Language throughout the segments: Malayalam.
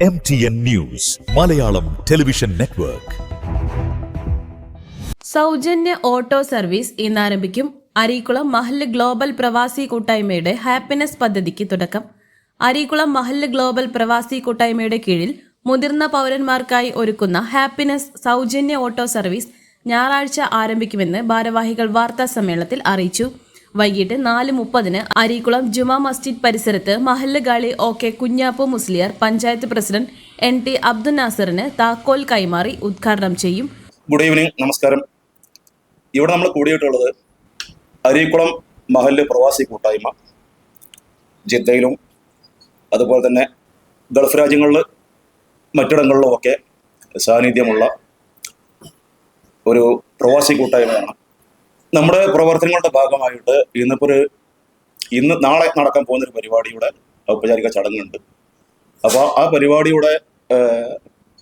MTN News, Malayalam television network. സൗജന്യ ഓട്ടോ സർവീസ് ഇന്ന് ആരംഭിക്കും. അരീക്കുളം മഹല്ല് ഗ്ലോബൽ പ്രവാസി കൂട്ടായ്മയുടെ ഹാപ്പിനെസ് പദ്ധതിക്ക് തുടക്കം. അരീക്കുളം മഹല്ല് ഗ്ലോബൽ പ്രവാസി കൂട്ടായ്മയുടെ കീഴിൽ മുതിർന്ന പൗരന്മാർക്കായി ഒരുക്കുന്ന ഹാപ്പിനെസ് സൗജന്യ ഓട്ടോ സർവീസ് ഞായറാഴ്ച ആരംഭിക്കുമെന്ന് ഭാരവാഹികൾ വാർത്താ സമ്മേളനത്തിൽ അറിയിച്ചു. വൈകിട്ട് 4:30 അരീക്കുളം ജുമാ മസ്ജിദ് പരിസരത്ത് മഹല്ല് ഗാളി OK Kunjappu Musliyar panchayat president NT Abdul നാസറിന് താക്കോൽ കൈമാറി ഉദ്ഘാടനം ചെയ്യും. ഗുഡ് ഈവനിങ്, നമസ്കാരം. ഇവിടെ നമ്മൾ കൂടിയിട്ടുള്ളത് അരീക്കുളം മഹല്ല് പ്രവാസി കൂട്ടായ്മ ജിദ്ദയിലും അതുപോലെ തന്നെ ഗൾഫ് രാജ്യങ്ങളിൽ മറ്റിടങ്ങളിലുമൊക്കെ സാന്നിധ്യമുള്ള ഒരു പ്രവാസി കൂട്ടായ്മയാണ്. നമ്മുടെ പ്രവർത്തനങ്ങളുടെ ഭാഗമായിട്ട് ഇന്ന് നാളെ നടക്കാൻ പോകുന്നൊരു പരിപാടിയുടെ ഔപചാരിക ചടങ്ങുണ്ട്. അപ്പോൾ ആ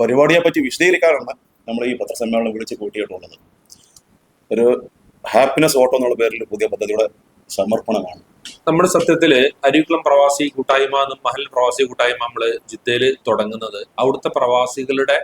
പരിപാടിയെ പറ്റി വിശദീകരിക്കാനാണ് നമ്മൾ ഈ പത്രസമ്മേളനം വിളിച്ച് കൂട്ടിയിട്ടുള്ളത്. ഒരു ഹാപ്പിനെസ് ഓട്ടോ എന്നുള്ള പേരിൽ പുതിയ പദ്ധതിയുടെ സമർപ്പണമാണ്. നമ്മുടെ സത്യത്തില് അരീക്കുളം പ്രവാസി കൂട്ടായ്മ എന്നും മഹൽ പ്രവാസി കൂട്ടായ്മ നമ്മള് ജിദ്ദയിൽ തുടങ്ങുന്നത് അവിടുത്തെ പ്രവാസികളുടെ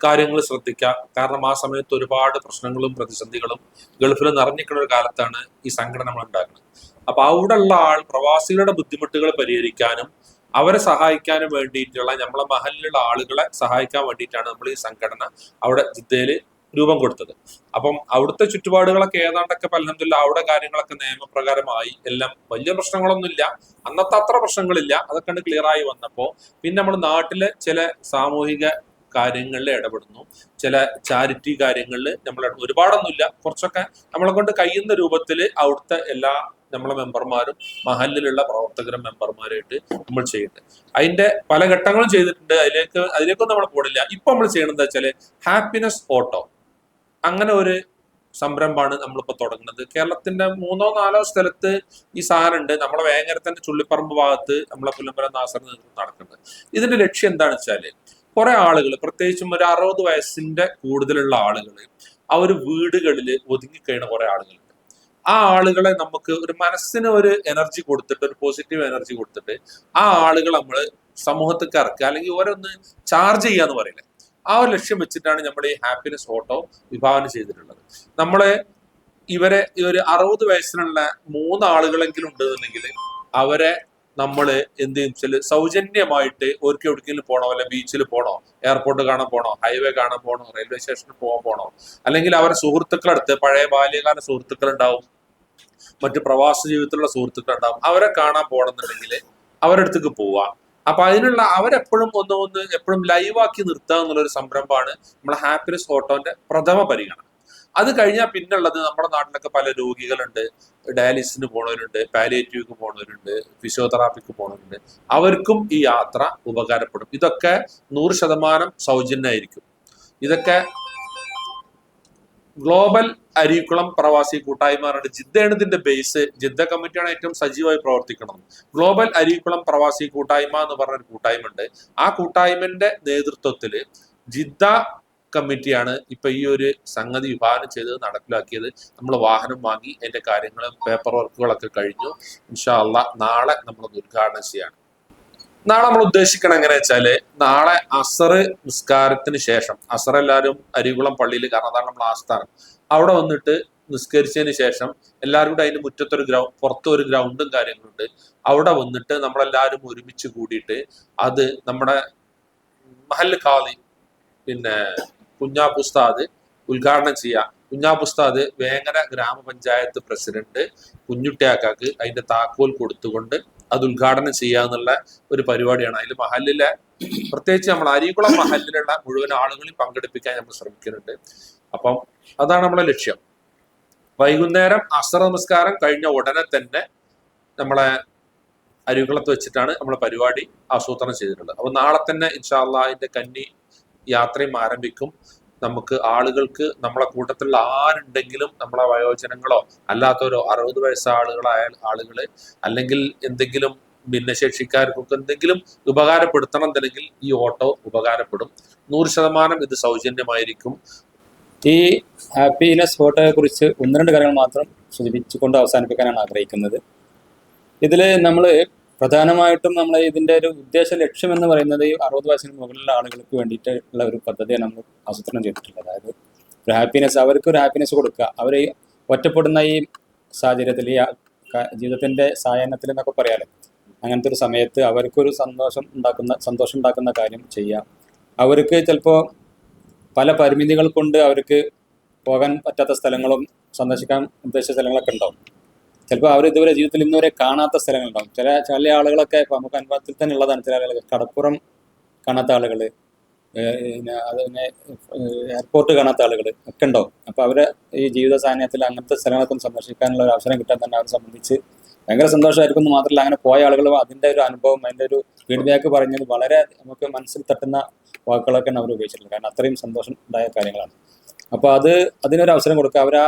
കാര്യങ്ങൾ ശ്രദ്ധിക്കുക. കാരണം ആ സമയത്ത് ഒരുപാട് പ്രശ്നങ്ങളും പ്രതിസന്ധികളും ഗൾഫിൽ നിറഞ്ഞിക്കുന്ന ഒരു കാലത്താണ് ഈ സംഘടന നമ്മൾ ഉണ്ടാക്കുന്നത്. അപ്പൊ അവിടെയുള്ള പ്രവാസികളുടെ ബുദ്ധിമുട്ടുകൾ പരിഹരിക്കാനും അവരെ സഹായിക്കാനും വേണ്ടിയിട്ടുള്ള നമ്മളെ മഹലിലുള്ള ആളുകളെ സഹായിക്കാൻ വേണ്ടിയിട്ടാണ് നമ്മൾ ഈ സംഘടന അവിടെ ജിദ്ദയിൽ രൂപം കൊടുത്തത്. അപ്പം അവിടുത്തെ ചുറ്റുപാടുകളൊക്കെ ഏതാണ്ടൊക്കെ അൽഹംദുലില്ലാ അവിടെ കാര്യങ്ങളൊക്കെ നിയമപ്രകാരമായി എല്ലാം വലിയ പ്രശ്നങ്ങളൊന്നുമില്ല. അന്നത്തെ അത്ര പ്രശ്നങ്ങളില്ല. അതൊക്കെ ക്ലിയർ ആയി വന്നപ്പോൾ പിന്നെ നമ്മൾ നാട്ടിലെ ചില സാമൂഹിക കാര്യങ്ങളിൽ ഇടപെടുന്നു. ചില ചാരിറ്റി കാര്യങ്ങളിൽ നമ്മൾ ഒരുപാടൊന്നുമില്ല, കുറച്ചൊക്കെ നമ്മളെ കൊണ്ട് കഴിയുന്ന രൂപത്തിൽ അവിടുത്തെ എല്ലാ നമ്മളെ മെമ്പർമാരും മഹലിലുള്ള പ്രവർത്തകരും മെമ്പർമാരായിട്ട് നമ്മൾ ചെയ്യുന്നുണ്ട്. അതിന്റെ പല ഘട്ടങ്ങളും ചെയ്തിട്ടുണ്ട്. അതിലേക്കൊന്നും നമ്മൾ പോണില്ല. ഇപ്പൊ നമ്മൾ ചെയ്യണത് എന്താ വെച്ചാല് ഹാപ്പിനെസ് ഓട്ടോ അങ്ങനെ ഒരു സംരംഭമാണ് നമ്മളിപ്പോ തുടങ്ങുന്നത്. കേരളത്തിന്റെ 3-4 സ്ഥലത്ത് ഈ സാധനം ഉണ്ട്. നമ്മളെ വേങ്ങരത്തിന്റെ ചുള്ളിപ്പറമ്പ് ഭാഗത്ത് നമ്മളെ പുല്ലമ്പല നാസർ നടക്കുന്നുണ്ട്. ഇതിന്റെ ലക്ഷ്യം എന്താണെന്ന് വെച്ചാല് കുറെ ആളുകൾ, പ്രത്യേകിച്ചും ഒരു 60 വയസ്സിന്റെ കൂടുതലുള്ള ആളുകൾ, അവർ വീടുകളിൽ ഒതുങ്ങിക്കഴിയുന്ന കുറെ ആളുകളുണ്ട്. ആ ആളുകളെ നമുക്ക് ഒരു മനസ്സിന് ഒരു എനർജി കൊടുത്തിട്ട്, ഒരു പോസിറ്റീവ് എനർജി കൊടുത്തിട്ട് ആ ആളുകൾ നമ്മൾ സമൂഹത്തേക്ക് ഇറക്കുക, അല്ലെങ്കിൽ ഓരോന്ന് ചാർജ് ചെയ്യാന്ന് പറയില്ലേ, ആ ഒരു ലക്ഷ്യം വെച്ചിട്ടാണ് നമ്മൾ ഈ ഹാപ്പിനെസ് ഓട്ടോ വിഭാവനം ചെയ്തിട്ടുള്ളത്. നമ്മള് ഇവരെ ഒരു 60 വയസ്സിനുള്ള 3 ആളുകളെങ്കിലും ഉണ്ടെന്നുണ്ടെങ്കിൽ അവരെ നമ്മള് എന്ത് ചെയ്യും, സൗജന്യമായിട്ട് ഓർക്ക് എവിടേക്കെങ്കിലും പോണോ, അല്ലെ ബീച്ചിൽ പോണോ, എയർപോർട്ട് കാണാൻ പോണോ, ഹൈവേ കാണാൻ പോണോ, റെയിൽവേ സ്റ്റേഷനിൽ പോണോ, അല്ലെങ്കിൽ അവരെ സുഹൃത്തുക്കളടുത്ത് പഴയ ബാല്യകാല സുഹൃത്തുക്കൾ ഉണ്ടാവും, മറ്റു പ്രവാസ ജീവിതത്തിലുള്ള സുഹൃത്തുക്കൾ ഉണ്ടാവും, അവരെ കാണാൻ പോകണമെന്നുണ്ടെങ്കിൽ അവരുടെ അടുത്തേക്ക് പോവാം. അപ്പൊ അതിനുള്ള അവരെപ്പോഴും എപ്പോഴും ലൈവാക്കി നിർത്തുക എന്നുള്ളൊരു സംരംഭമാണ് നമ്മളെ ഹാപ്പിനെസ് ഓട്ടോന്റെ പ്രഥമ പരിഗണന. അത് കഴിഞ്ഞാൽ പിന്നുള്ളത് നമ്മുടെ നാട്ടിലൊക്കെ പല രോഗികളുണ്ട്, ഡയാലിസിന് പോണവരുണ്ട്, പാലിയേറ്റീവ്ക്ക് പോണവരുണ്ട്, ഫിസിയോതെറാപ്പിക്ക് പോണവരുണ്ട്. അവർക്കും ഈ യാത്ര ഉപകാരപ്പെടും. ഇതൊക്കെ 100% സൗജന്യമായിരിക്കും. ഇതൊക്കെ ഗ്ലോബൽ അരീക്കുളം പ്രവാസി കൂട്ടായ്മ ജിദ്ദയാണ് ഇതിന്റെ ബേസ്. ജിദ്ദ കമ്മിറ്റിയാണ് ഏറ്റവും സജീവമായി പ്രവർത്തിക്കണം. ഗ്ലോബൽ അരീക്കുളം പ്രവാസി കൂട്ടായ്മ എന്ന് പറഞ്ഞൊരു കൂട്ടായ്മ ഉണ്ട്. ആ കൂട്ടായ്മന്റെ നേതൃത്വത്തിൽ ജിദ്ദ കമ്മിറ്റിയാണ് ഇപ്പൊ ഈ ഒരു സംഗതി വിഭാവനം ചെയ്തത്, നടപ്പിലാക്കിയത്. നമ്മൾ വാഹനം വാങ്ങി അതിന്റെ കാര്യങ്ങളും പേപ്പർ വർക്കുകളൊക്കെ കഴിഞ്ഞു. ഇൻഷാ അല്ലാഹ് നാളെ നമ്മൾ ഉദ്ഘാടനം ചെയ്യാണ്. നാളെ നമ്മൾ ഉദ്ദേശിക്കണം എങ്ങനെ വെച്ചാല്, നാളെ അസർ നിസ്കാരത്തിന് ശേഷം, അസർ എല്ലാവരും അരീക്കുളം പള്ളിയിൽ, കാരണം അതാണ് നമ്മൾ ആസ്ഥാനം, അവിടെ വന്നിട്ട് നിസ്കരിച്ചതിന് ശേഷം എല്ലാവരും കൂടെ അതിന്റെ മുറ്റത്തൊരു പുറത്തൊരു ഗ്രൗണ്ടും കാര്യങ്ങളുണ്ട്. അവിടെ വന്നിട്ട് നമ്മളെല്ലാവരും ഒരുമിച്ച് കൂടിയിട്ട് അത് നമ്മുടെ മഹല്ല് ഖാദി പിന്നെ കുഞ്ഞാപ്പുസ്താദ് ഉദ്ഘാടനം ചെയ്യാം. കുഞ്ഞാപ്പുസ്താദ് വേങ്ങര ഗ്രാമപഞ്ചായത്ത് പ്രസിഡന്റ് കുഞ്ഞുട്ടിയാക്കാക്ക് അതിന്റെ താക്കോൽ കൊടുത്തുകൊണ്ട് അത് ഉദ്ഘാടനം ചെയ്യാന്നുള്ള ഒരു പരിപാടിയാണ്. അതിൽ മഹലിലെ, പ്രത്യേകിച്ച് നമ്മൾ അരീക്കുളം മഹലിലുള്ള മുഴുവൻ ആളുകളെയും പങ്കെടുപ്പിക്കാൻ നമ്മൾ ശ്രമിക്കുന്നുണ്ട്. അപ്പം അതാണ് നമ്മളെ ലക്ഷ്യം. വൈകുന്നേരം അസർ നമസ്കാരം കഴിഞ്ഞ ഉടനെ തന്നെ നമ്മളെ അരീക്കുളത്ത് വെച്ചിട്ടാണ് നമ്മളെ പരിപാടി ആസൂത്രണം ചെയ്തിട്ടുള്ളത്. അപ്പൊ നാളെ തന്നെ ഇൻഷാ അല്ലാഹ് അതിന്റെ കന്നി യാത്രയും ആരംഭിക്കും. നമുക്ക് ആളുകൾക്ക് നമ്മളെ കൂട്ടത്തിലുള്ള ആരുണ്ടെങ്കിലും, നമ്മളെ വയോജനങ്ങളോ അല്ലാത്തവരോ 60 വയസ്സായ ആളുകള് അല്ലെങ്കിൽ എന്തെങ്കിലും ഭിന്നശേഷിക്കാർക്കൊക്കെ എന്തെങ്കിലും ഉപകാരപ്പെടുത്തണം എന്നുണ്ടെങ്കിൽ ഈ ഓട്ടോ ഉപകാരപ്പെടും. 100% ഇത് സൗജന്യമായിരിക്കും. ഈ ഹാപ്പിനെസ് ഓട്ടോയെ കുറിച്ച് 1-2 കാര്യങ്ങൾ മാത്രം സൂചിപ്പിച്ചുകൊണ്ട് അവസാനിപ്പിക്കാനാണ് ആഗ്രഹിക്കുന്നത്. ഇതിൽ നമ്മൾ പ്രധാനമായിട്ടും നമ്മൾ ഇതിൻ്റെ ഒരു ഉദ്ദേശ ലക്ഷ്യം എന്ന് പറയുന്നത് ഈ 60 വയസ്സിന് മുകളിലുള്ള ആളുകൾക്ക് വേണ്ടിയിട്ടുള്ള ഒരു പദ്ധതിയാണ് നമ്മൾ ആസൂത്രണം ചെയ്തിട്ടുള്ളത്. അതായത് ഒരു ഹാപ്പിനെസ്, അവർക്കൊരു ഹാപ്പിനെസ് കൊടുക്കുക. അവർ ഒറ്റപ്പെടുന്ന ഈ സാഹചര്യത്തിൽ, ഈ ജീവിതത്തിൻ്റെ സായാഹ്നത്തിൽ എന്നൊക്കെ പറയാമല്ലോ, അങ്ങനത്തെ ഒരു സമയത്ത് അവർക്കൊരു സന്തോഷം ഉണ്ടാക്കുന്ന കാര്യം ചെയ്യാം. അവർക്ക് ചിലപ്പോൾ പല പരിമിതികൾ കൊണ്ട് അവർക്ക് പോകാൻ പറ്റാത്ത സ്ഥലങ്ങളും സന്ദർശിക്കാൻ ഉദ്ദേശിച്ച സ്ഥലങ്ങളൊക്കെ ഉണ്ടാവും. ചിലപ്പോൾ അവർ ഇതുവരെ ജീവിതത്തിൽ ഇന്നുവരെ കാണാത്ത സ്ഥലങ്ങളുണ്ടാവും. ചില ആളുകളൊക്കെ ഇപ്പോൾ നമുക്ക് അനുഭവത്തിൽ തന്നെ ഉള്ളതാണ്. ചില ആളുകൾ കടപ്പുറം കാണാത്ത ആളുകൾ, പിന്നെ എയർപോർട്ട് കാണാത്ത ആളുകൾ ഒക്കെ ഉണ്ടാവും. അപ്പോൾ അവരെ ഈ ജീവിത സാഹചര്യത്തിൽ അങ്ങനത്തെ സ്ഥലങ്ങളൊക്കെ സന്ദർശിക്കാനുള്ള ഒരു അവസരം കിട്ടാൻ തന്നെ അവരെ സംബന്ധിച്ച് ഭയങ്കര സന്തോഷമായിരിക്കും. എന്ന് മാത്രമല്ല, അങ്ങനെ പോയ ആളുകളും അതിൻ്റെ ഒരു അനുഭവം, അതിൻ്റെ ഒരു ഫീഡ്ബാക്ക് പറഞ്ഞത് വളരെ നമുക്ക് മനസ്സിൽ തട്ടുന്ന വാക്കുകളൊക്കെയാണ് അവർ ഉപയോഗിച്ചിട്ടുള്ളത്. കാരണം അത്രയും സന്തോഷം ഉണ്ടായ കാര്യങ്ങളാണ്. അപ്പോൾ അതിനൊരു അവസരം കൊടുക്കുക.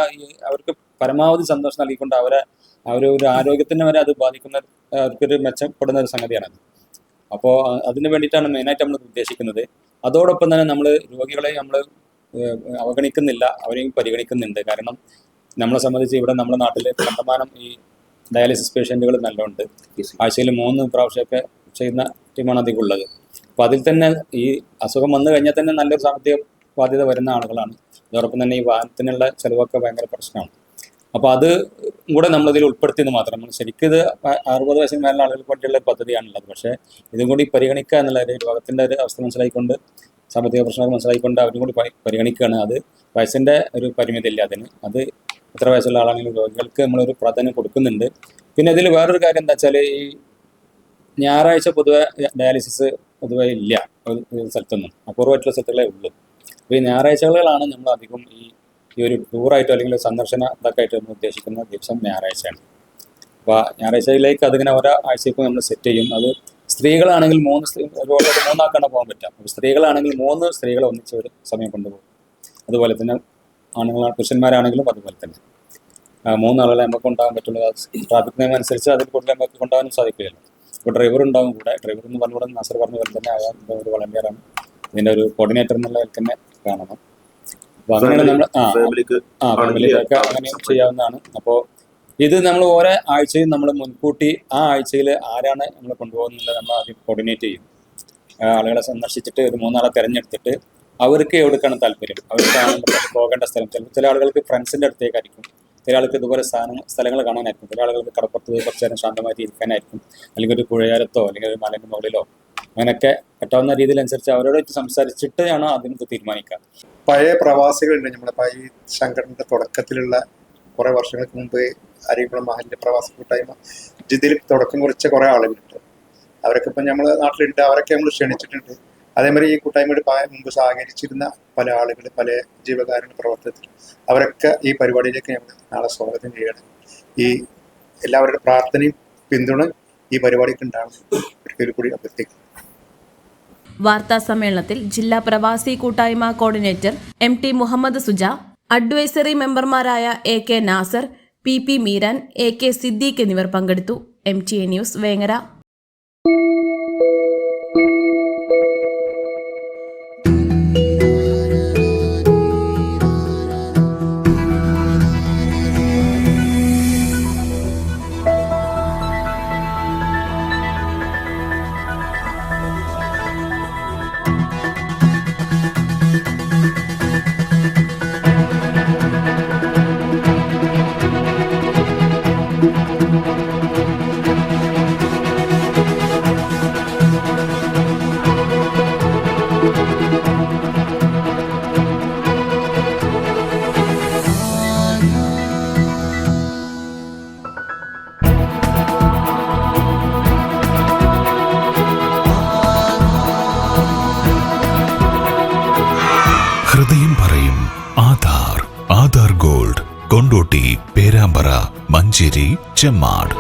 അവർക്ക് പരമാവധി സന്തോഷം നൽകിക്കൊണ്ട് ഒരു ആരോഗ്യത്തിന് വരെ അത് ബാധിക്കുന്ന, അവർക്കൊരു മെച്ചപ്പെടുന്ന ഒരു സംഗതിയാണത്. അപ്പോൾ അതിന് വേണ്ടിയിട്ടാണ് മെയിനായിട്ട് നമ്മൾ ഉദ്ദേശിക്കുന്നത്. അതോടൊപ്പം തന്നെ നമ്മൾ രോഗികളെ നമ്മൾ അവഗണിക്കുന്നില്ല, അവരെയും പരിഗണിക്കുന്നുണ്ട്. കാരണം നമ്മളെ സംബന്ധിച്ച് ഇവിടെ നമ്മുടെ നാട്ടിൽ കണ്ടമാനം ഈ ഡയാലിസിസ് പേഷ്യൻറ്റുകൾ നല്ലോണ്ട്. ആഴ്ചയിൽ 3 പ്രാവശ്യമൊക്കെ ചെയ്യുന്ന ടീമാണ് അധികം ഉള്ളത്. അപ്പോൾ അതിൽ തന്നെ ഈ അസുഖം വന്നു കഴിഞ്ഞാൽ തന്നെ നല്ലൊരു സാമ്പത്തിക ബാധ്യത വരുന്ന ആളുകളാണ്. അതോടൊപ്പം തന്നെ ഈ വാഹനത്തിനുള്ള ചിലവൊക്കെ ഭയങ്കര പ്രശ്നമാണ്. അപ്പോൾ അത് കൂടെ നമ്മളിതിൽ ഉൾപ്പെടുത്തിയെന്ന് മാത്രം. നമ്മൾ ശരിക്കും ഇത് 60 വയസ്സിന് മേലുള്ള ആളുകൾക്ക് വേണ്ടിയുള്ള പദ്ധതിയാണുള്ളത്. പക്ഷേ ഇതും കൂടി പരിഗണിക്കുക എന്നുള്ള രോഗത്തിൻ്റെ ഒരു അവസ്ഥ മനസ്സിലാക്കിക്കൊണ്ട്, സാമ്പത്തിക പ്രശ്നങ്ങൾ മനസ്സിലാക്കിക്കൊണ്ട് അവരും കൂടി പരിഗണിക്കുകയാണ്. അത് വയസ്സിൻ്റെ ഒരു പരിമിതി ഇല്ല അതിന്. അത് എത്ര വയസ്സുള്ള ആളാണെങ്കിലും രോഗികൾക്ക് നമ്മളൊരു പ്രാധാന്യം കൊടുക്കുന്നുണ്ട്. പിന്നെ ഇതിൽ വേറൊരു കാര്യം എന്താ വെച്ചാൽ, ഈ ഞായറാഴ്ച പൊതുവെ ഡയാലിസിസ് പൊതുവെ ഇല്ല ഒരു സ്ഥലത്തൊന്നും, അപൂർവമായിട്ടുള്ള സ്ഥലത്തുകളേ ഉള്ളൂ. അപ്പോൾ ഈ ഞായറാഴ്ചകളാണ് നമ്മൾ അധികം ഈ ഒരു ടൂറായിട്ടോ അല്ലെങ്കിൽ സന്ദർശന ഇതൊക്കെ ആയിട്ട് നമ്മൾ ഉദ്ദേശിക്കുന്ന ദിവസം ഞായറാഴ്ചയാണ്. അപ്പോൾ ഞായറാഴ്ചയിലേക്ക് അതിങ്ങനെ ഓരോ ആഴ്ചയ്ക്കും നമ്മൾ സെറ്റ് ചെയ്യും. അത് സ്ത്രീകളാണെങ്കിൽ 3 ആക്കാണ് പോകാൻ പറ്റുക. അപ്പോൾ സ്ത്രീകളാണെങ്കിൽ 3 സ്ത്രീകളെ ഒന്നിച്ച് ഒരു സമയം കൊണ്ടുപോകും. അതുപോലെ തന്നെ പുരുഷന്മാരാണെങ്കിലും അതുപോലെ തന്നെ 3 ആളുകളെ നമുക്ക് കൊണ്ടുപോകാൻ പറ്റുള്ളൂ. ട്രാഫിക് നിയമം അനുസരിച്ച് അതിൽ കൂടുതൽ നമുക്ക് കൊണ്ടുപോകാനും സാധിക്കുകയില്ല. ഇപ്പോൾ ഡ്രൈവർ ഉണ്ടാവും കൂടെ. ഡ്രൈവർ എന്ന് പറഞ്ഞുകൂടെ നാസർ പറഞ്ഞ പോലെ തന്നെ അയാൾ ഒരു വളണ്ടിയറാണ്. ഇതിൻ്റെ ഒരു കോർഡിനേറ്റർ എന്നുള്ള തന്നെ കാണണം. അപ്പോൾ അങ്ങനെ നമ്മൾ ഫാമിലിക്കൊക്കെ അങ്ങനെ ചെയ്യാവുന്നതാണ്. അപ്പോൾ ഇത് നമ്മൾ ഓരോ ആഴ്ചയും നമ്മൾ മുൻകൂട്ടി ആ ആഴ്ചയിൽ ആരാണ് നമ്മൾ കൊണ്ടുപോകുന്നത് നമ്മൾ ആദ്യം കോർഡിനേറ്റ് ചെയ്യും. ആളുകളെ സന്ദർശിച്ചിട്ട് ഒരു 3 ആളെ തിരഞ്ഞെടുത്തിട്ട് അവർക്ക് എവിടേക്കാണ് താല്പര്യം, അവർക്കാണ് പോകേണ്ട സ്ഥലം. ചില ആളുകൾക്ക് ഫ്രണ്ട്സിൻ്റെ അടുത്തേക്കായിരിക്കും, ചില ആൾക്ക് ഇതുപോലെ സ്ഥലങ്ങൾ കാണാനായിരിക്കും, ചില ആളുകൾക്ക് കടപ്പുറത്ത് പോയി കുറച്ച് നേരം ശാന്തമായിട്ട് ഇരിക്കാനായിരിക്കും, അല്ലെങ്കിൽ ഒരു പുഴയോരത്തോ അല്ലെങ്കിൽ ഒരു മലൻ്റെ മുകളിലോ അങ്ങനെയൊക്കെ പറ്റാവുന്ന രീതിയിലനുസരിച്ച് അവരോട് സംസാരിച്ചിട്ടാണ് ആദ്യം തീരുമാനിക്കുക. പഴയ പ്രവാസികളുണ്ട് നമ്മുടെ ഈ സംഘടനയുടെ തുടക്കത്തിലുള്ള കുറേ വർഷങ്ങൾക്ക് മുമ്പ് അരീക്കുളം മഹല്ല് പ്രവാസി കൂട്ടായ്മ ജിദ്ദയിൽ തുടക്കം കുറിച്ച കുറേ ആളുകളുണ്ട്. അവരൊക്കെ ഇപ്പം നമ്മുടെ നാട്ടിലുണ്ട്. അവരൊക്കെ നമ്മൾ ക്ഷണിച്ചിട്ടുണ്ട്. അതേമാതിരി ഈ കൂട്ടായ്മയുടെ മുമ്പ് സഹകരിച്ചിരുന്ന പല ആളുകൾ, പല ജീവകാരുണ്യ പ്രവർത്തനത്തിൽ, അവരൊക്കെ ഈ പരിപാടിയിലേക്ക് ഞങ്ങൾ നാളെ സ്വാഗതം ചെയ്യണം. ഈ എല്ലാവരുടെ പ്രാർത്ഥനയും പിന്തുണ ഈ പരിപാടിക്ക് ഉണ്ടാകും ഒരിക്കലും കൂടി അഭ്യർത്ഥിക്കുന്നു. വാർത്താ സമ്മേളനത്തിൽ ജില്ലാ പ്രവാസി കൂട്ടായ്മ coordinator MT Muhammad Suja, advisory മെമ്പർമാരായ AK Nasar, PP Meeran, AK Siddique എന്നിവർ പങ്കെടുത്തു. MTA news Vengara. ഹൃദയം പറയും ആധാർ ഗോൾഡ്, കൊണ്ടോട്ടി, പേരാമ്പ്ര, മഞ്ചേരി, ചെമ്മാട്.